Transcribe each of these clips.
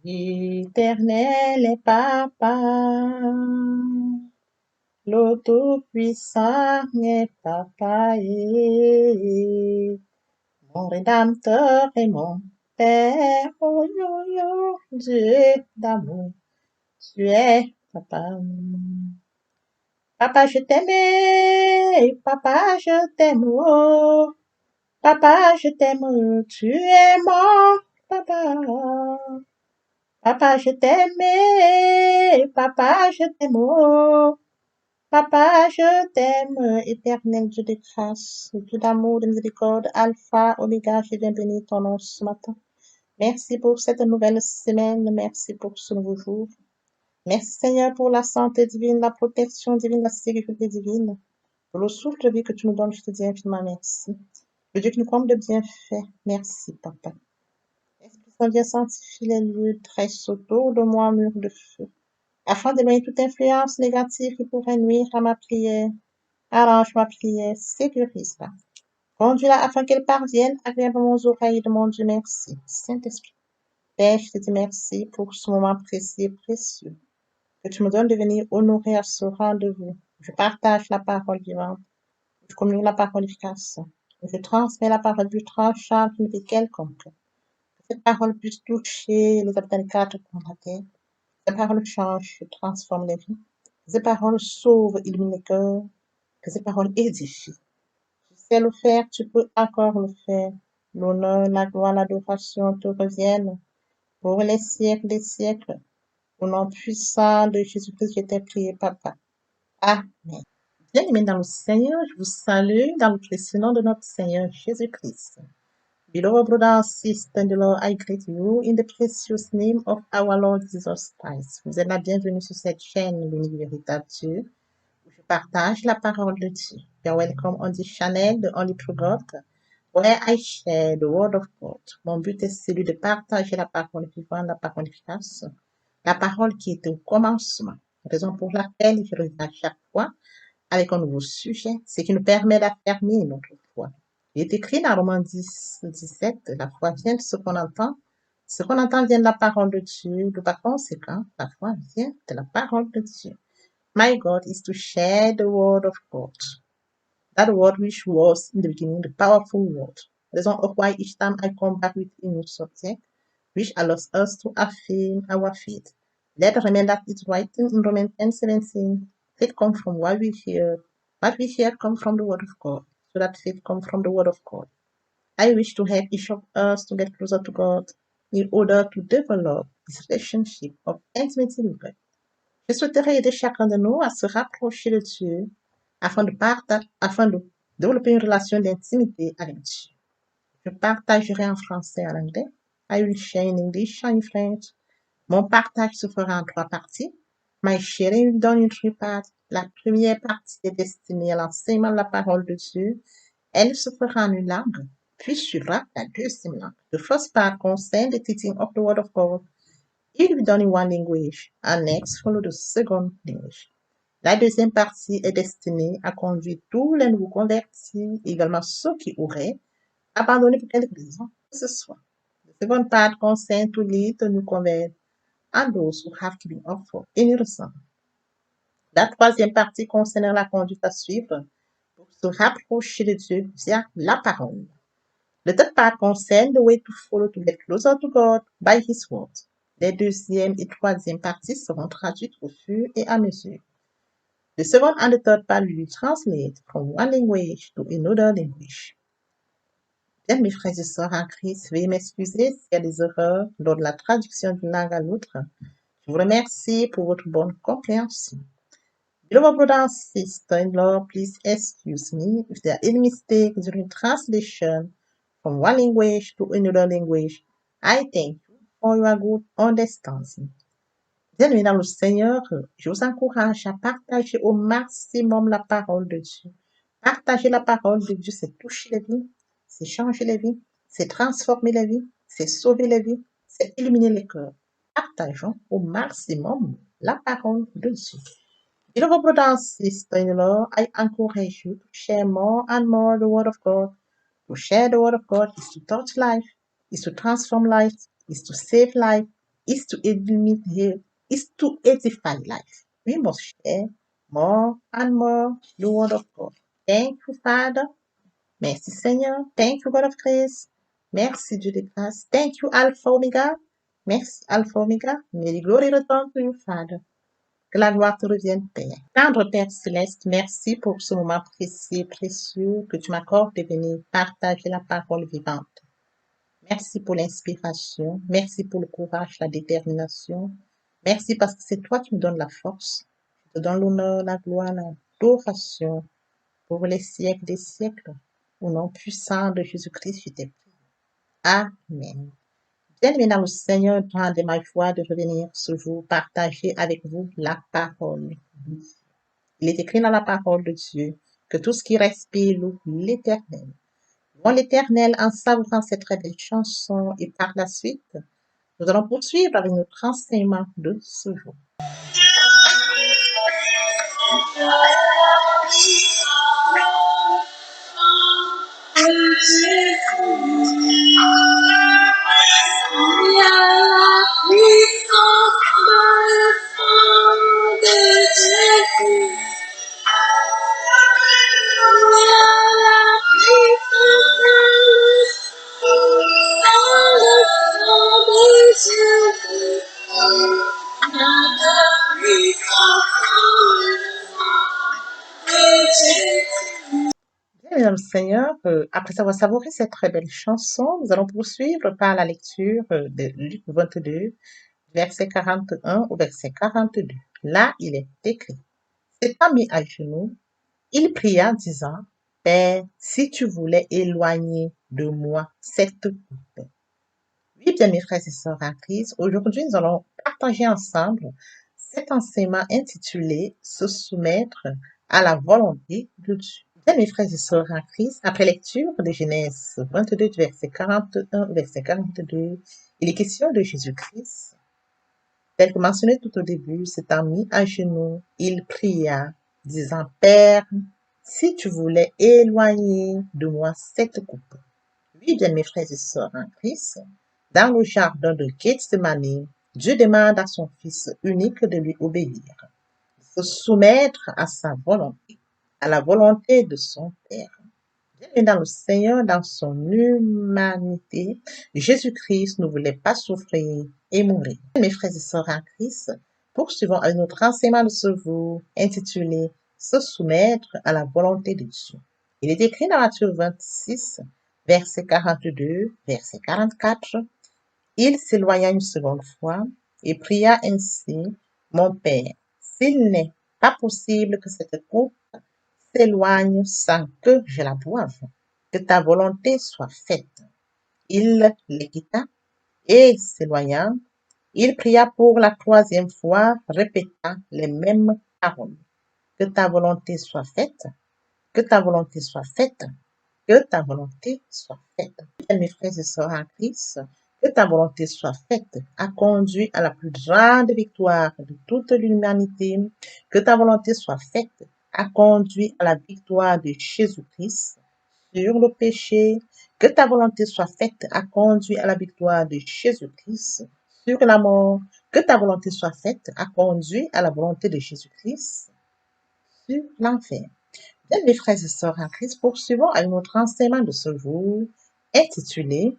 L'Éternel est papa, le Tout-Puissant est papa, mon Rédempteur et mon Père, oh yo yo, Dieu d'amour, tu es papa. Papa, je t'aime, papa, je t'aime, oh, papa, je t'aime, tu es mon papa. Papa, je t'aime, papa, je t'aime, oh, papa, je t'aime, éternel Dieu de grâce, Dieu d'amour, de miséricorde, Alpha, Oméga, je viens bénir ton nom ce matin. Merci pour cette nouvelle semaine, merci pour ce nouveau jour. Merci Seigneur pour la santé divine, la protection divine, la sécurité divine, pour le souffle de vie que tu nous donnes, je te dis infiniment merci. Le Dieu qui nous comble de bienfaits, merci Papa. Esprit Saint, viens sanctifier les lieux, dresse autour de moi un mur de feu, afin d'éloigner toute influence négative qui pourrait nuire à ma prière. Arrange ma prière, sécurise-la. Conduis-la afin qu'elle parvienne agréablement aux oreilles de mon Dieu. Merci, Saint-Esprit. Père, je te dis merci pour ce moment précieux et précieux que tu me donnes de venir honorer à ce rendez-vous. Je partage la parole vivante, je communique la parole efficace, je transmets la parole du tranchant de quelconque. Que cette parole puisse toucher les habitants des quatre coins de la terre. Que cette parole change, transforme les vies. Que cette parole sauve, illumine les cœurs. Que cette parole édifie. Tu sais le faire, tu peux encore le faire. L'honneur, la gloire, l'adoration te reviennent pour les siècles des siècles. Au nom puissant de Jésus-Christ, je t'ai prié, Papa. Amen. Bien-aimés dans le Seigneur, je vous salue dans le précieux nom de notre Seigneur Jésus-Christ. Beloved brothers and sisters in the Lord, I greet you in the precious name of our Lord Jesus Christ. Vous êtes la bienvenue sur cette chaîne, l'Univers Véritable Dieu, où je partage la parole de Dieu. You're welcome on this channel, the Only True God, where I share the Word of God. Mon but est celui de partager la parole vivante, la parole efficace, la parole qui était au commencement. Raison pour laquelle je reviens à chaque fois avec un nouveau sujet, ce qui nous permet d'affirmer notre foi. Il est écrit dans Romains 10, 17, la foi vient de ce qu'on entend. Ce qu'on entend vient de la parole de Dieu. De par conséquent, la foi vient de la parole de Dieu. My God is to share the word of God. That word which was in the beginning the powerful word. Raison of why each time I come back with a new subject, which allows us to affirm our faith. Let us remember that it's written in Romans 10:17. Faith comes from what we hear. What we hear comes from the word of God. So that faith comes from the word of God. I wish to help each of us to get closer to God in order to develop this relationship of intimacy with God. Je souhaiterais aider chacun de nous à se rapprocher de Dieu afin de développer une relation d'intimité avec Dieu. Je partagerai en français et en anglais. I will share in English and in French. Mon partage se fera en 3 parties. My sharing will be done in 3 parts. La première partie est destinée à l'enseignement de la parole de Dieu. Elle se fera en une langue, puis suivra la deuxième langue. The first part concerns the teaching of the Word of God. It will be done in one language, and next follow the second language. La deuxième partie est destinée à conduire tous les nouveaux convertis, également ceux qui auraient abandonné pour quelque raison que ce soit. The second part concerns to lead the new converts and those who have given up for any reason. La troisième partie concerne la conduite à suivre pour se rapprocher de Dieu via la parole. The third part concerne the way to follow to get closer to God by His word. Les deuxième et troisième parties seront traduites au fur et à mesure. The second and the third part will be translated from one language to another language. Bien, mes frères et sœurs en Christ, veuillez m'excuser s'il y a des erreurs lors de la traduction d'une langue à l'autre. Je vous remercie pour votre bonne compréhension. Beloved brothers and sisters in law, please excuse me if there are any mistakes during translation from one language to another language. I thank you for your good understanding. Bien-aimés dans le Seigneur, je vous encourage à partager au maximum la parole de Dieu. Partager la parole de Dieu, c'est toucher les vies, c'est changer les vies, c'est transformer les vies, c'est sauver les vies, c'est illuminer les cœurs. Partageons au maximum la parole de Dieu. Beloved brother and sister-in-law, I encourage you to share more and more the word of God. To share the word of God is to touch life, is to transform life, is to save life, is to illuminate, is to edify life. We must share more and more the word of God. Thank you, Father. Merci, Seigneur. Thank you, God of grace. Merci, Dieu de grâce. Thank you, Alpha Omega. Merci, Alpha Omega. May the glory return to you, Father. Que la gloire te revienne, Père. Tendre Père céleste, merci pour ce moment précieux, précieux que tu m'accordes de venir partager la parole vivante. Merci pour l'inspiration. Merci pour le courage, la détermination. Merci parce que c'est toi qui me donnes la force. Je te donne l'honneur, la gloire, l'adoration pour les siècles des siècles. Au nom puissant de Jésus-Christ, je t'ai prié. Amen. Bien-aimés dans le Seigneur, de ma foi de revenir ce jour partager avec vous la parole. Il est écrit dans la parole de Dieu que tout ce qui respire loue l'Éternel. Louons l'Éternel en savourant cette très belle chanson et par la suite, nous allons poursuivre avec notre enseignement de ce jour. Bien, mesdames et Seigneur, après avoir savouré cette très belle chanson, nous allons poursuivre par la lecture de Luc 22, verset 41 au verset 42. Là, il est écrit, s'étant mis à genoux, il pria disant, Père, si tu voulais éloigner de moi cette coupe. Oui, bien mes frères et sœurs en Christ, aujourd'hui nous allons partager ensemble cet enseignement intitulé Se soumettre à la volonté de Dieu. Bien mes frères et sœurs en Christ, après lecture de Genèse 22, verset 41, verset 42, il est question de Jésus-Christ. Tel que mentionné tout au début, s'étant mis à genoux, il pria, disant, Père, si tu voulais éloigner de moi cette coupe. Oui, bien mes frères et sœurs en Christ, dans le jardin de Gethsémani, Dieu demande à son Fils unique de lui obéir, de se soumettre à sa volonté, à la volonté de son Père. Bien dans le Seigneur, dans son humanité, Jésus-Christ ne voulait pas souffrir et mourir. Mes frères et sœurs en Christ, poursuivons avec notre enseignement de ce jour intitulé Se soumettre à la volonté de Dieu. Il est écrit dans Matthieu 26, verset 42, verset 44. Il s'éloigna une seconde fois et pria ainsi, Mon Père, s'il n'est pas possible que cette coupe s'éloigne sans que je la boive, que ta volonté soit faite. Il les quitta et s'éloignant, il pria pour la troisième fois, répétant les mêmes paroles. Que ta volonté soit faite, que ta volonté soit faite, que ta volonté soit faite. Mes frères et sœurs en Christ, que ta volonté soit faite a conduit à la plus grande victoire de toute l'humanité. Que ta volonté soit faite a conduit à la victoire de Jésus-Christ sur le péché. Que ta volonté soit faite a conduit à la victoire de Jésus-Christ sur la mort. Que ta volonté soit faite a conduit à la volonté de Jésus-Christ sur l'enfer. Bien, mes frères et sœurs en Christ, poursuivons avec notre enseignement de ce jour intitulé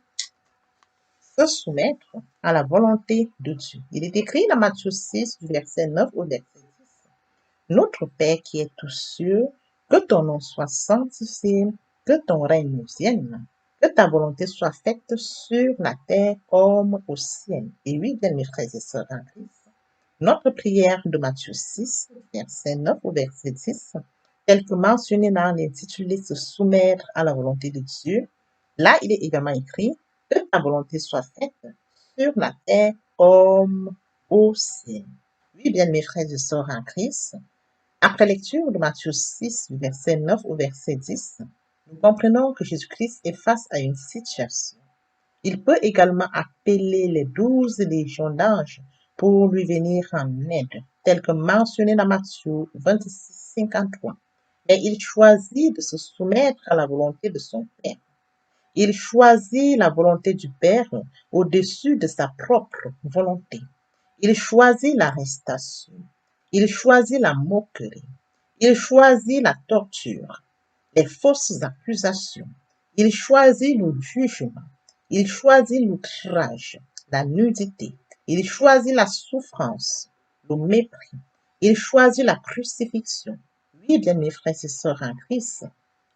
Se soumettre à la volonté de Dieu. Il est écrit dans Matthieu 6, du verset 9 au verset 10. Notre Père qui es aux cieux, que ton nom soit sanctifié, que ton règne vienne, que ta volonté soit faite sur la terre comme au ciel. Et oui, bien, mes frères et sœurs en Christ, notre prière de Matthieu 6, verset 9 au verset 10, tel que mentionné dans l'intitulé Se soumettre à la volonté de Dieu, Là, il est également écrit que ta volonté soit faite sur la terre comme au ciel. Oui, bien, mes frères et sœurs en Christ, après lecture de Matthieu 6, verset 9 au verset 10, nous comprenons que Jésus-Christ est face à une situation. Il peut également appeler les 12 légions d'anges pour lui venir en aide, tel que mentionné dans Matthieu 26, 53. Mais il choisit de se soumettre à la volonté de son Père. Il choisit la volonté du Père au-dessus de sa propre volonté. Il choisit l'arrestation. Il choisit la moquerie. Il choisit la torture, les fausses accusations. Il choisit le jugement. Il choisit l'outrage, la nudité. Il choisit la souffrance, le mépris. Il choisit la crucifixion. Oui, bien mes frères et sœurs en Christ,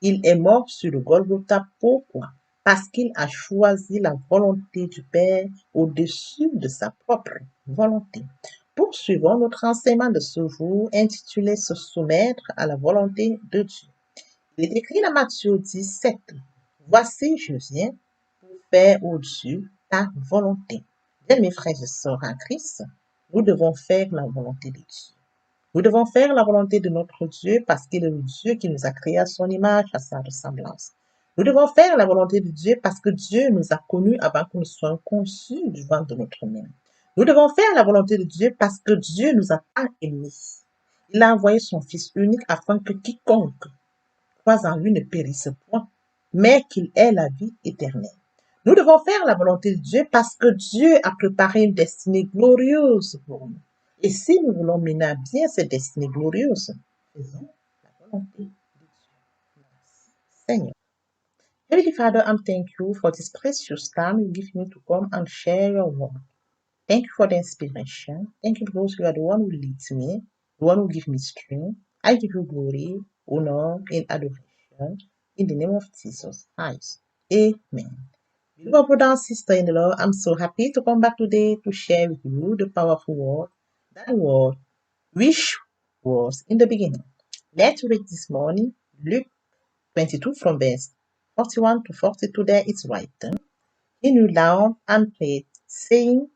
il est mort sur le Golgotha. Pourquoi? Parce qu'il a choisi la volonté du Père au-dessus de sa propre volonté. Poursuivons notre enseignement de ce jour intitulé Se soumettre à la volonté de Dieu. Il est écrit dans Matthieu 17, voici je viens pour faire au Dieu ta volonté. Bien mes frères et sœurs en Christ, nous devons faire la volonté de Dieu. Nous devons faire la volonté de notre Dieu parce qu'il est le Dieu qui nous a créés à son image, à sa ressemblance. Nous devons faire la volonté de Dieu parce que Dieu nous a connus avant que nous soyons conçus du ventre de notre mère. Nous devons faire la volonté de Dieu parce que Dieu nous a tant aimés. Il a envoyé son Fils unique afin que quiconque croise en lui ne périsse point, mais qu'il ait la vie éternelle. Nous devons faire la volonté de Dieu parce que Dieu a préparé une destinée glorieuse pour nous. Et si nous voulons mener à bien cette destinée glorieuse, faisons la volonté de Dieu. Merci, Seigneur. Heavenly Father, I'm thank you for this precious time you give me to come and share your word. Thank you for the inspiration. Thank you because you are the one who leads me, the one who gives me strength. I give you glory, honor, and adoration in the name of Jesus Christ. Amen. Beloved brother and sister in the Lord, I'm so happy to come back today to share with you the powerful word, that word which was in the beginning. Let's read this morning Luke 22 from verse 41 to 42. There it's written. He kneeled down and prayed, saying,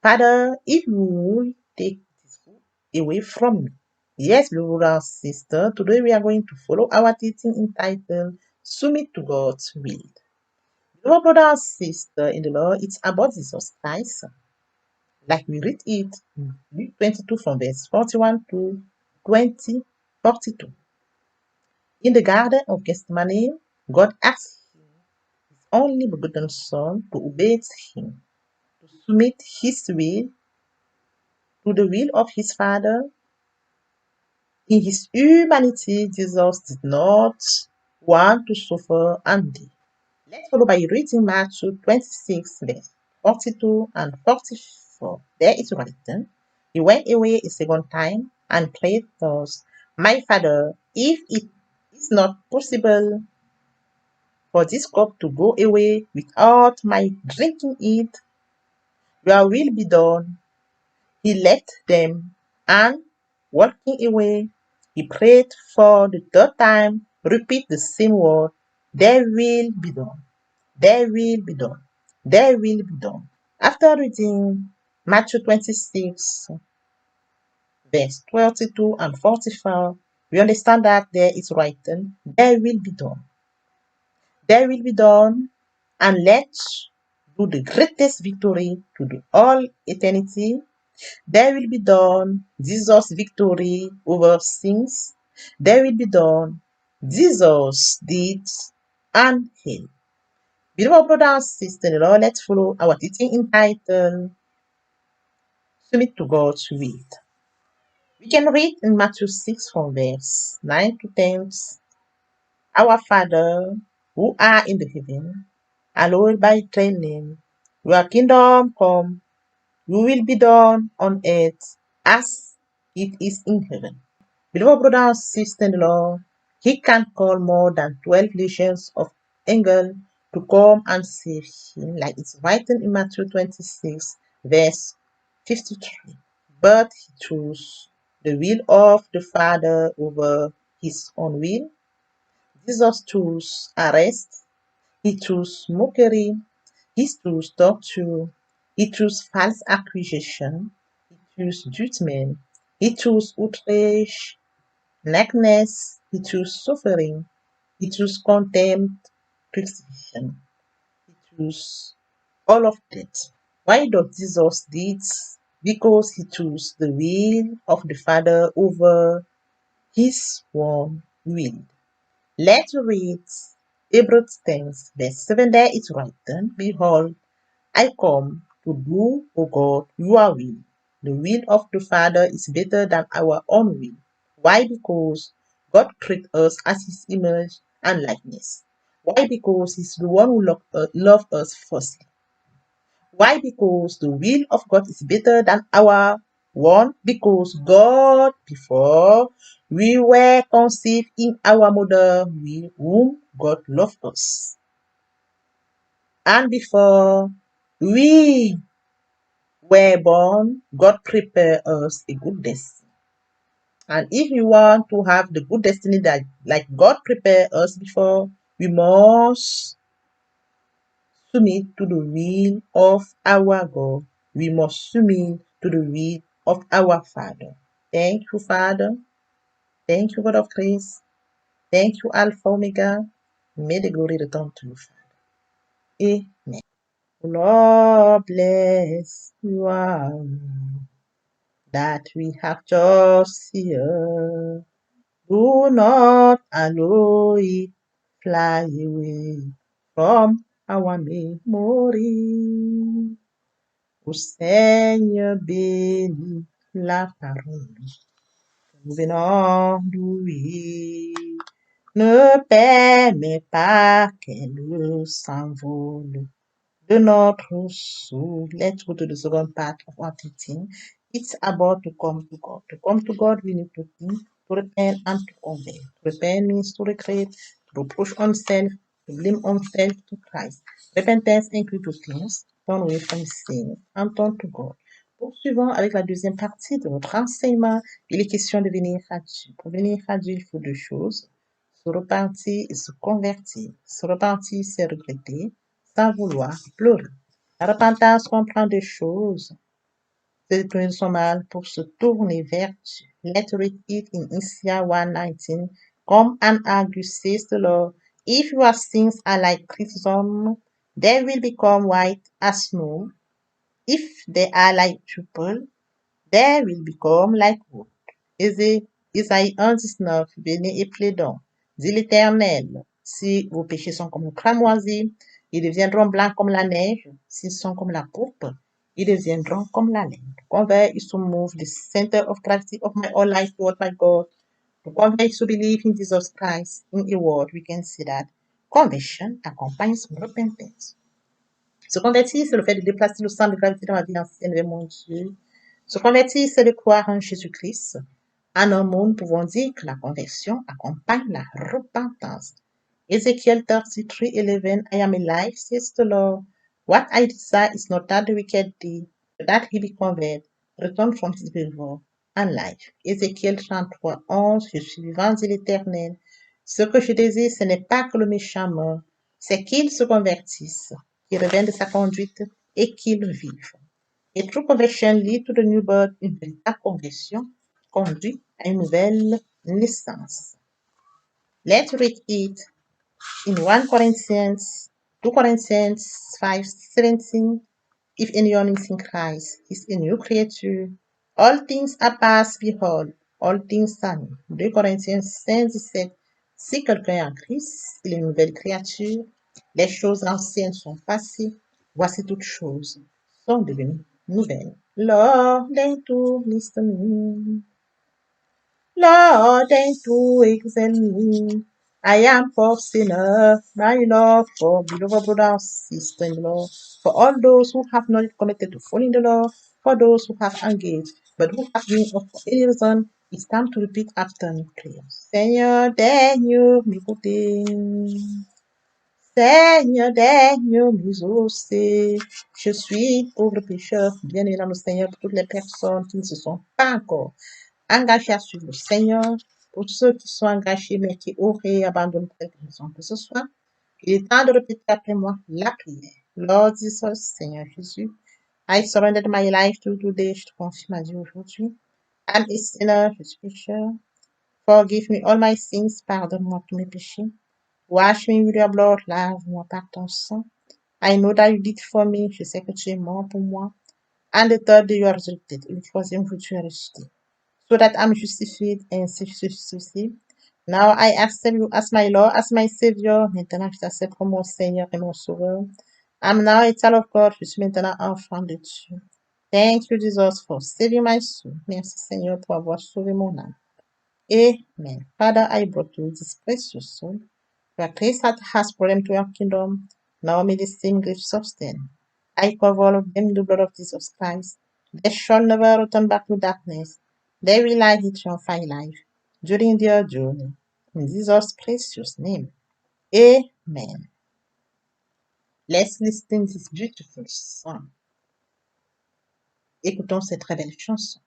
Father, if you will take this food away from me. Yes, brother and sister, today we are going to follow our teaching entitled Submit to God's Will. Beloved brother and sister in the Lord, it's about Jesus Christ. Like we read it in Luke 22 from verse 41 to 42. In the Garden of Gethsemane, God asked his only begotten Son to obey him, to submit his will to the will of his Father. In his humanity, Jesus did not want to suffer and die. Let's follow by reading Matthew 26, verse 42 and 44. There is written, He went away a second time and prayed thus, My Father, if it is not possible for this cup to go away without my drinking it, your will be done. He left them, and walking away, he prayed for the third time, repeat the same word, Thy will be done. Thy will be done. Thy will be done. After reading Matthew 26, verse 32 and 44, we understand that there is written, Thy will be done. Thy will be done, and let's do the greatest victory to the all eternity. There will be done Jesus' victory over sins. There will be done Jesus' deeds and hell. Beloved brothers and sisters, let's follow our teaching entitled Submit to God's Will. We can read in Matthew 6 from verse 9 to 10. Our Father, who art in the heaven, hallowed by thy name. Your kingdom come, your will be done on earth as it is in heaven. Beloved brothers and sisters in the Lord, he can call more than 12 legions of angels to come and save him, like it's written in Matthew 26, verse 53. But he chose the will of the Father over his own will. Jesus chose arrest, He chose mockery. He chose torture. He chose false accusation. He chose judgment. He chose outrage, nakedness. He chose suffering. He chose contempt, crucifixion. He chose all of that. Why does Jesus did? Because he chose the will of the Father over his own will. Let's read Hebrews 10, verse 7. There is written, Behold, I come to do, O God, your will. The will of the Father is better than our own will. Why? Because God created us as his image and likeness. Why? Because he's the one who loved us first. Why? Because the will of God is better than our one. Because God, before we were conceived in our mother, whom God loved us. And before we were born, God prepared us a good destiny. And if we want to have the good destiny that like God prepared us before, we must submit to the will of our God. We must submit to the will of our Father. Thank you, Father. Thank you, God of grace. Thank you, Alpha Omega. May the glory return to you, Father. Amen. Lord, bless you are that we have just here. Do not allow it fly away from our memory. O Seigneur, bénis la parole que nous venons d'ouïr. Ne permets pas qu'elle s'envole de notre soul. Let's go to the second part of our teaching. It's about to come to God. To come to God, we need to think, to repent, and to obey. To repent means to regret, to reproach oneself, to blame oneself to Christ. Repentance inclut deux things, turn away from sin, and turn to God. Poursuivons avec la deuxième partie de notre enseignement. Il est question de venir à Dieu. Pour venir à Dieu, il faut deux choses. Se repentir et se convertir. Se repentir, c'est regretter, sans vouloir pleurer. La repentance comprend deux choses. C'est de son mal pour se tourner vers Dieu. Let's read it in Isaiah 1:19. Come and argue, says the Lord. If your sins are like crimson, they will become white as snow. If they are like purple, they will become like wool. Isaïe 1:19, venez et plaidons. Dit l'Éternel, si vos péchés sont comme le cramoisi, ils deviendront blancs comme la neige. S'ils sont comme la pourpre, ils deviendront comme la laine. To convert is to move the center of gravity of my whole life toward my God. To convert is to believe in Jesus Christ. In a word, we can see that conversion accompanies repentance. Se convertir, c'est le fait de déplacer le centre de gravité dans la vie ancienne vers mon Dieu. Se convertir, c'est de croire en Jésus-Christ. En un mot, nous pouvons dire que la conversion accompagne la repentance. Ezekiel 33:11, I am alive, says the Lord. What I desire is not that the wicked do, but that he be converted, return from his evil, and life. Ézéchiel 33:11, je suis vivant, dit l'Éternel. Ce que je désire, ce n'est pas que le méchant meure, c'est qu'il se convertisse, qu'il revienne de sa conduite et qu'il vive. A true conversion leads to the new birth. Une véritable conversion conduit à une nouvelle naissance. Let's read it in 1 Corinthians, 2 Corinthians 5:17. If anyone is in Christ, he's a new creature. All things are past, behold, all things are new. 2 Corinthiens 5:17. Si quelqu'un est en Christ, il est une nouvelle créature. Les choses anciennes sont passées. Voici toutes choses sont devenues nouvelles. Lord, into listen. Lord, into examine me. I am poor sinner, my Lord, for beloved brother and sister in the Lord, for all those who have not committed to fall in the law, for those who have engaged, but who have been of any reason, it's time to repeat after me, please. Seigneur, daigne m'écouter. Seigneur, daigne m'exaucer. Je suis pauvre pécheur, bien aimé dans le Seigneur, pour toutes les personnes qui ne se sont pas encore engagés à suivre le Seigneur, pour ceux qui sont engagés mais qui auraient abandonné pour quelque raison que ce soit. Il est temps de répéter après moi la prière. Lord Jesus, Seigneur Jésus, I surrendered my life to you today. Je te confie ma vie aujourd'hui. I'm a sinner, je suis pécheur. Forgive me all my sins, pardonne-moi tous mes péchés. Wash me with your blood, lave-moi par ton sang. I know that you did for me, je sais que tu es mort pour moi. And the third day you are resurrected. Le troisième jour tu es ressuscité. So that I'm justified and justifié. Now I accept you as my Lord, as my Savior. Maintenant je t'accepte comme mon Seigneur et mon Sauveur. I'm now a child of God. Je suis maintenant enfant de Dieu. Thank you, Jesus, for saving my soul. Merci, Seigneur, pour avoir sauvé mon âme. Amen. Father, I brought you this precious soul. Your grace that has brought them to your kingdom. Now may the same grace sustain. I cover all of them in the blood of Jesus Christ. They shall never return back to darkness. They will light it on fire life during their journey. In Jesus' precious name. Amen. Let's listen to this beautiful song. Écoutons cette très belle chanson.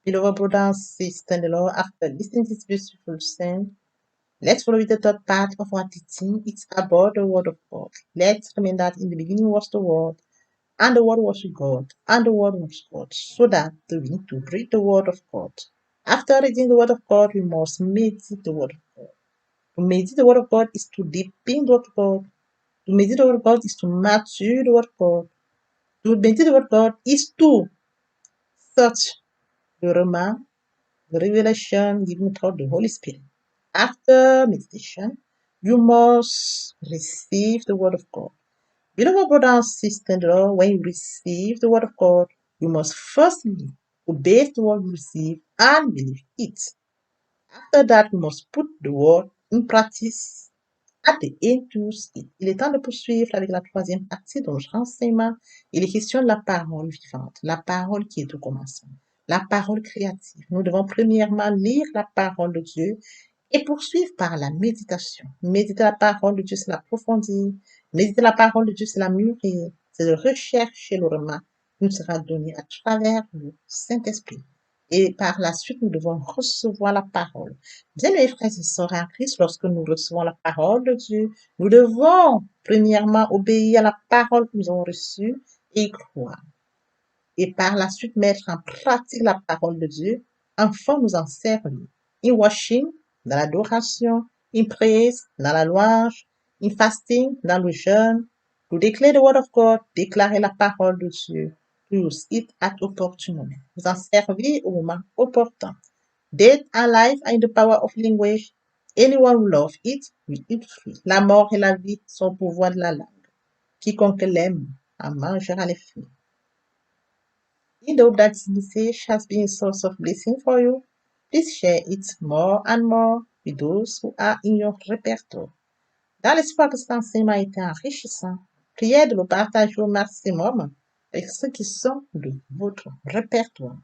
Beloved brothers and sisters in the Lord, after listening to this beautiful song, let's follow with the third part of our teaching. It's about the Word of God. Let's remember that in the beginning was the Word, and the Word was with God, and the Word was God, so that we need to read the Word of God. After reading the Word of God, we must meditate the Word of God. To meditate the Word of God is to deepen the Word of God. To meditate the Word of God is to mature the Word of God. To meditate the Word of God is to search the Rhema, the revelation given through the Holy Spirit. After meditation, you must receive the Word of God. Beloved brothers and sisters in the Lord, when you receive the Word of God, you must firstly obey the Word you receive and believe it. After that, you must put the Word in practice. At the end to it. Il est temps de poursuivre avec la troisième partie de notre enseignement. Il est question de la parole vivante, la parole qui est au commencement, la parole créative. Nous devons premièrement lire la parole de Dieu et poursuivre par la méditation. Méditer la parole de Dieu, c'est l'approfondir. Méditer la parole de Dieu, c'est la mûrir. C'est de rechercher le remas qui nous sera donné à travers le Saint-Esprit. Et par la suite, nous devons recevoir la parole. Bien, mes frères et sœurs en Christ, lorsque nous recevons la parole de Dieu, nous devons premièrement obéir à la parole que nous avons reçue et y croire. Et par la suite, mettre en pratique la parole de Dieu, enfin nous en servir. In worship, dans l'adoration, in praise, dans la louange, in fasting, dans le jeûne, to declare the word of God, déclarer la parole de Dieu, to use it at opportune moment. Vous en servir au moment opportun. Death and life are in the power of language. Anyone who loves it will eat free. La mort et la vie sont au pouvoir de la langue. Quiconque l'aime en mangera les fruits. In the hope that this message has been a source of blessing for you, please share it more and more with those who are in your repertoire. Dans l'espoir que cet enseignement ait été enrichissant, priez de le partager au maximum avec ceux qui sont de votre répertoire.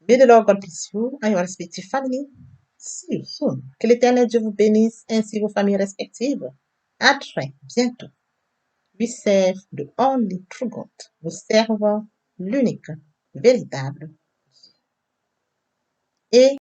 May the Lord God bless you and your respective family. See you soon. Que l'Éternel Dieu vous bénisse ainsi vos familles respectives. À très bientôt. We serve the only true God. Nous servons l'unique, véritable et